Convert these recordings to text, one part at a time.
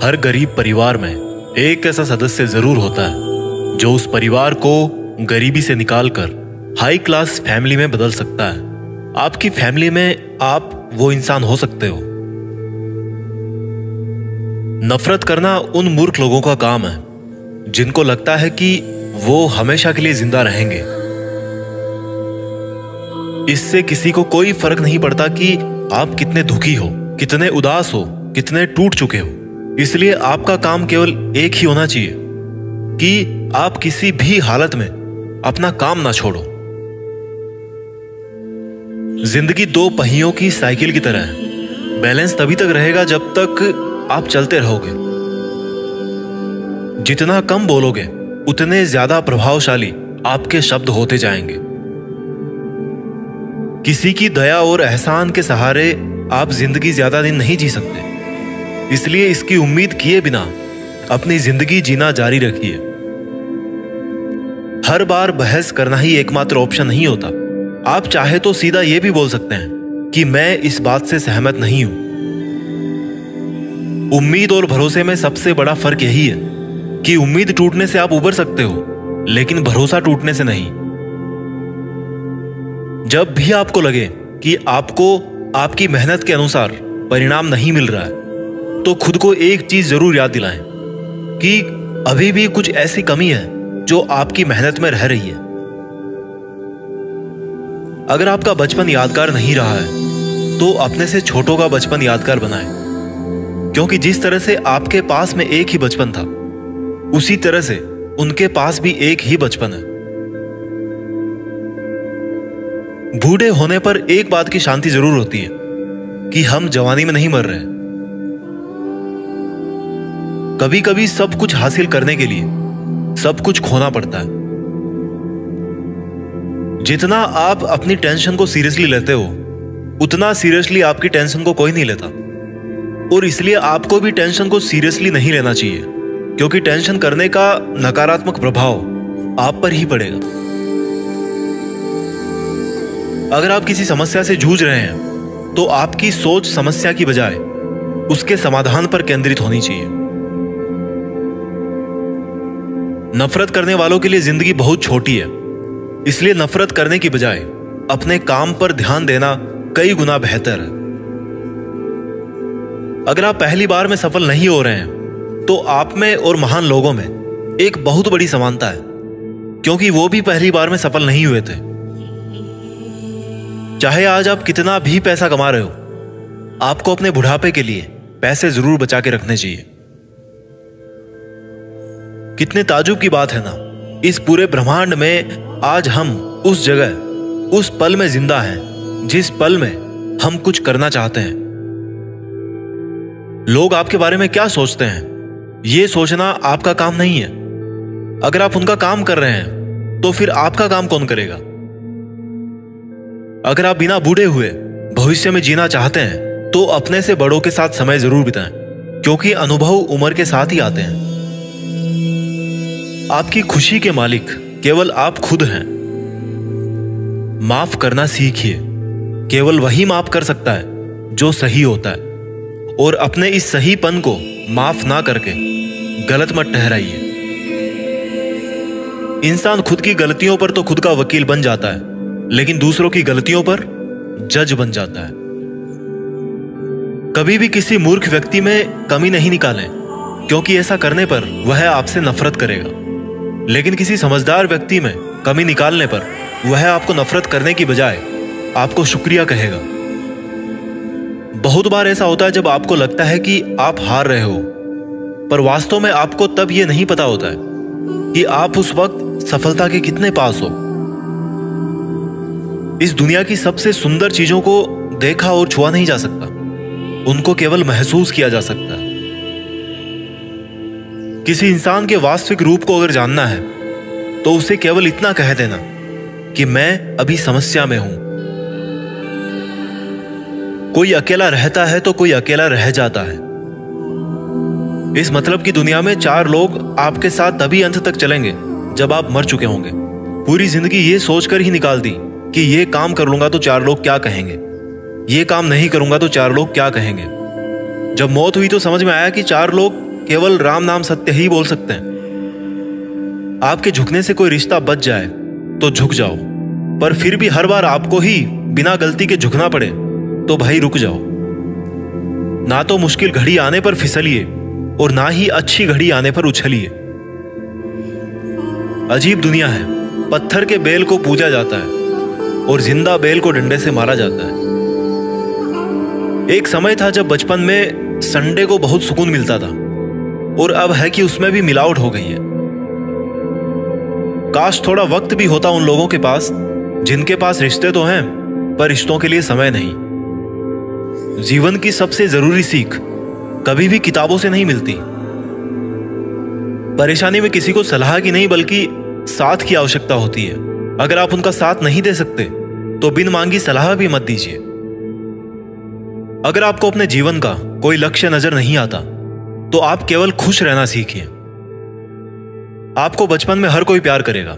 हर गरीब परिवार में एक ऐसा सदस्य जरूर होता है जो उस परिवार को गरीबी से निकालकर हाई क्लास फैमिली में बदल सकता है। आपकी फैमिली में आप वो इंसान हो सकते हो। नफरत करना उन मूर्ख लोगों का काम है जिनको लगता है कि वो हमेशा के लिए जिंदा रहेंगे। इससे किसी को कोई फर्क नहीं पड़ता कि आप कितने दुखी हो, कितने उदास हो, कितने टूट चुके हो। इसलिए आपका काम केवल एक ही होना चाहिए कि आप किसी भी हालत में अपना काम ना छोड़ो। जिंदगी दो पहियों की साइकिल की तरह है। बैलेंस तभी तक रहेगा जब तक आप चलते रहोगे। जितना कम बोलोगे उतने ज्यादा प्रभावशाली आपके शब्द होते जाएंगे। किसी की दया और एहसान के सहारे आप जिंदगी ज्यादा दिन नहीं जी सकते। इसलिए इसकी उम्मीद किए बिना अपनी जिंदगी जीना जारी रखिए। हर बार बहस करना ही एकमात्र ऑप्शन नहीं होता। आप चाहे तो सीधा यह भी बोल सकते हैं कि मैं इस बात से सहमत नहीं हूं। उम्मीद और भरोसे में सबसे बड़ा फर्क यही है कि उम्मीद टूटने से आप उबर सकते हो, लेकिन भरोसा टूटने से नहीं। जब भी आपको लगे कि आपको आपकी मेहनत के अनुसार परिणाम नहीं मिल रहा है, तो खुद को एक चीज जरूर याद दिलाएं कि अभी भी कुछ ऐसी कमी है जो आपकी मेहनत में रह रही है। अगर आपका बचपन यादगार नहीं रहा है तो अपने से छोटों का बचपन यादगार बनाएं, क्योंकि जिस तरह से आपके पास में एक ही बचपन था, उसी तरह से उनके पास भी एक ही बचपन है। बूढ़े होने पर एक बात की शांति जरूर होती है कि हम जवानी में नहीं मर रहे। कभी कभी सब कुछ हासिल करने के लिए सब कुछ खोना पड़ता है। जितना आप अपनी टेंशन को सीरियसली लेते हो, उतना सीरियसली आपकी टेंशन को कोई नहीं लेता। और इसलिए आपको भी टेंशन को सीरियसली नहीं लेना चाहिए, क्योंकि टेंशन करने का नकारात्मक प्रभाव आप पर ही पड़ेगा। अगर आप किसी समस्या से जूझ रहे हैं तो आपकी सोच समस्या की बजाय उसके समाधान पर केंद्रित होनी चाहिए। नफरत करने वालों के लिए जिंदगी बहुत छोटी है, इसलिए नफरत करने की बजाय अपने काम पर ध्यान देना कई गुना बेहतर है। अगर आप पहली बार में सफल नहीं हो रहे हैं तो आप में और महान लोगों में एक बहुत बड़ी समानता है, क्योंकि वो भी पहली बार में सफल नहीं हुए थे। चाहे आज आप कितना भी पैसा कमा रहे हो, आपको अपने बुढ़ापे के लिए पैसे जरूर बचा के रखने चाहिए। कितने ताजुब की बात है ना, इस पूरे ब्रह्मांड में आज हम उस जगह, उस पल में जिंदा हैं जिस पल में हम कुछ करना चाहते हैं। लोग आपके बारे में क्या सोचते हैं, यह सोचना आपका काम नहीं है। अगर आप उनका काम कर रहे हैं तो फिर आपका काम कौन करेगा? अगर आप बिना बूढ़े हुए भविष्य में जीना चाहते हैं तो अपने से बड़ों के साथ समय जरूर बिताएं, क्योंकि अनुभव उम्र के साथ ही आते हैं। आपकी खुशी के मालिक केवल आप खुद हैं। माफ करना सीखिए। केवल वही माफ कर सकता है जो सही होता है, और अपने इस सहीपन को माफ ना करके गलत मत ठहराइए। इंसान खुद की गलतियों पर तो खुद का वकील बन जाता है, लेकिन दूसरों की गलतियों पर जज बन जाता है। कभी भी किसी मूर्ख व्यक्ति में कमी नहीं निकालें, क्योंकि ऐसा करने पर वह आपसे नफरत करेगा। लेकिन किसी समझदार व्यक्ति में कमी निकालने पर वह आपको नफरत करने की बजाय आपको शुक्रिया कहेगा। बहुत बार ऐसा होता है जब आपको लगता है कि आप हार रहे हो, पर वास्तव में आपको तब यह नहीं पता होता है कि आप उस वक्त सफलता के कितने पास हो। इस दुनिया की सबसे सुंदर चीजों को देखा और छुआ नहीं जा सकता, उनको केवल महसूस किया जा सकता है। किसी इंसान के वास्तविक रूप को अगर जानना है तो उसे केवल इतना कह देना कि मैं अभी समस्या में हूं। कोई अकेला रहता है तो कोई अकेला रह जाता है। इस मतलब की दुनिया में 4 लोग आपके साथ तभी अंत तक चलेंगे जब आप मर चुके होंगे। पूरी जिंदगी ये सोचकर ही निकाल दी कि ये काम कर लूंगा तो 4 लोग क्या कहेंगे, ये काम नहीं करूंगा तो 4 लोग क्या कहेंगे। जब मौत हुई तो समझ में आया कि 4 लोग केवल राम नाम सत्य ही बोल सकते हैं। आपके झुकने से कोई रिश्ता बच जाए तो झुक जाओ, पर फिर भी हर बार आपको ही बिना गलती के झुकना पड़े तो भाई रुक जाओ। ना तो मुश्किल घड़ी आने पर फिसलिए और ना ही अच्छी घड़ी आने पर उछलिए। अजीब दुनिया है, पत्थर के बेल को पूजा जाता है और जिंदा बेल को डंडे से मारा जाता है। एक समय था जब बचपन में संडे को बहुत सुकून मिलता था, और अब है कि उसमें भी मिलावट हो गई है। काश थोड़ा वक्त भी होता उन लोगों के पास जिनके पास रिश्ते तो हैं पर रिश्तों के लिए समय नहीं। जीवन की सबसे जरूरी सीख कभी भी किताबों से नहीं मिलती। परेशानी में किसी को सलाह की नहीं बल्कि साथ की आवश्यकता होती है। अगर आप उनका साथ नहीं दे सकते तो बिन मांगी सलाह भी मत दीजिए। अगर आपको अपने जीवन का कोई लक्ष्य नजर नहीं आता तो आप केवल खुश रहना सीखिए। आपको बचपन में हर कोई प्यार करेगा,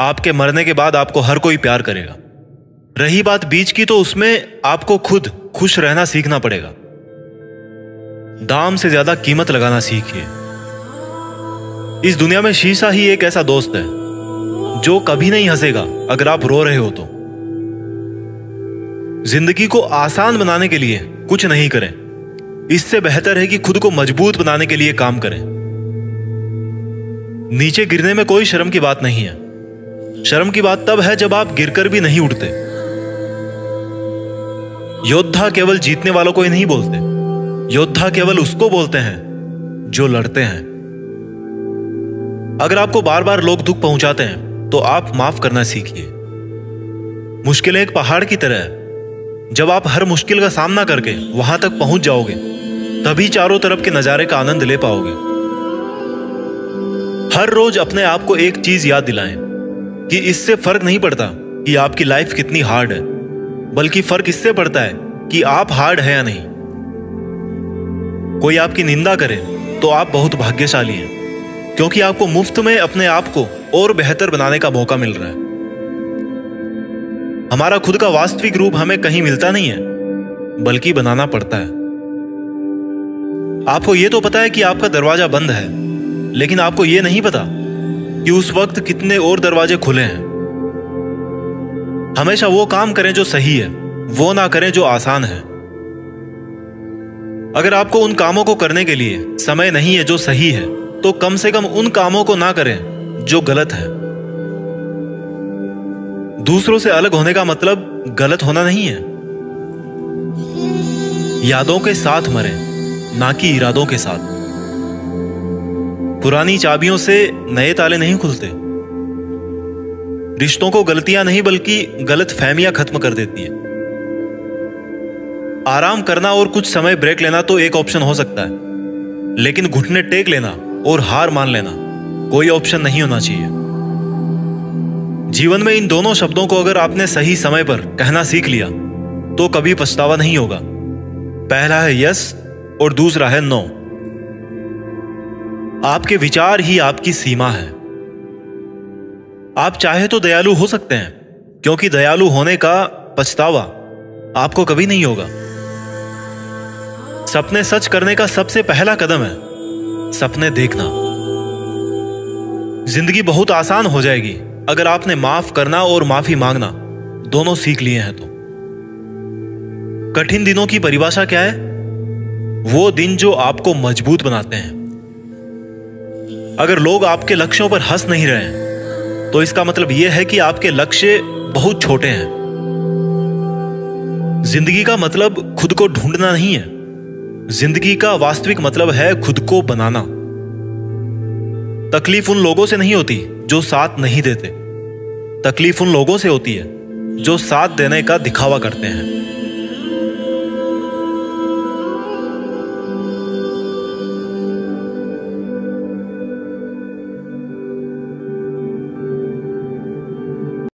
आपके मरने के बाद आपको हर कोई प्यार करेगा। रही बात बीच की तो उसमें आपको खुद खुश रहना सीखना पड़ेगा। दाम से ज्यादा कीमत लगाना सीखिए। इस दुनिया में शीशा ही एक ऐसा दोस्त है जो कभी नहीं हंसेगा अगर आप रो रहे हो तो। जिंदगी को आसान बनाने के लिए कुछ नहीं करें, इससे बेहतर है कि खुद को मजबूत बनाने के लिए काम करें। नीचे गिरने में कोई शर्म की बात नहीं है। शर्म की बात तब है जब आप गिरकर भी नहीं उठते। योद्धा केवल जीतने वालों को ही नहीं बोलते, योद्धा केवल उसको बोलते हैं जो लड़ते हैं। अगर आपको बार बार लोग दुख पहुंचाते हैं तो आप माफ करना सीखिए। मुश्किलें एक पहाड़ की तरह है, जब आप हर मुश्किल का सामना करके वहां तक पहुंच जाओगे तभी चारों तरफ के नजारे का आनंद ले पाओगे। हर रोज अपने आप को एक चीज याद दिलाएं कि इससे फर्क नहीं पड़ता कि आपकी लाइफ कितनी हार्ड है, बल्कि फर्क इससे पड़ता है कि आप हार्ड है या नहीं। कोई आपकी निंदा करे तो आप बहुत भाग्यशाली हैं, क्योंकि आपको मुफ्त में अपने आप को और बेहतर बनाने का मौका मिल रहा है। हमारा खुद का वास्तविक रूप हमें कहीं मिलता नहीं है, बल्कि बनाना पड़ता है। आपको यह तो पता है कि आपका दरवाजा बंद है, लेकिन आपको यह नहीं पता कि उस वक्त कितने और दरवाजे खुले हैं। हमेशा वो काम करें जो सही है, वो ना करें जो आसान है। अगर आपको उन कामों को करने के लिए समय नहीं है जो सही है, तो कम से कम उन कामों को ना करें जो गलत है। दूसरों से अलग होने का मतलब गलत होना नहीं है। यादों के साथ मरें, ना कि इरादों के साथ। पुरानी चाबियों से नए ताले नहीं खुलते। रिश्तों को गलतियां नहीं बल्कि गलत फहमियां खत्म कर देती है। आराम करना और कुछ समय ब्रेक लेना तो एक ऑप्शन हो सकता है, लेकिन घुटने टेक लेना और हार मान लेना कोई ऑप्शन नहीं होना चाहिए। जीवन में इन दोनों शब्दों को अगर आपने सही समय पर कहना सीख लिया तो कभी पछतावा नहीं होगा। पहला है यस और दूसरा है नो। आपके विचार ही आपकी सीमा है। आप चाहे तो दयालु हो सकते हैं, क्योंकि दयालु होने का पछतावा आपको कभी नहीं होगा। सपने सच करने का सबसे पहला कदम है सपने देखना। जिंदगी बहुत आसान हो जाएगी अगर आपने माफ करना और माफी मांगना दोनों सीख लिए हैं तो। कठिन दिनों की परिभाषा क्या है? वो दिन जो आपको मजबूत बनाते हैं। अगर लोग आपके लक्ष्यों पर हंस नहीं रहे हैं तो इसका मतलब यह है कि आपके लक्ष्य बहुत छोटे हैं। जिंदगी का मतलब खुद को ढूंढना नहीं है, जिंदगी का वास्तविक मतलब है खुद को बनाना। तकलीफ उन लोगों से नहीं होती जो साथ नहीं देते, तकलीफ उन लोगों से होती है जो साथ देने का दिखावा करते हैं।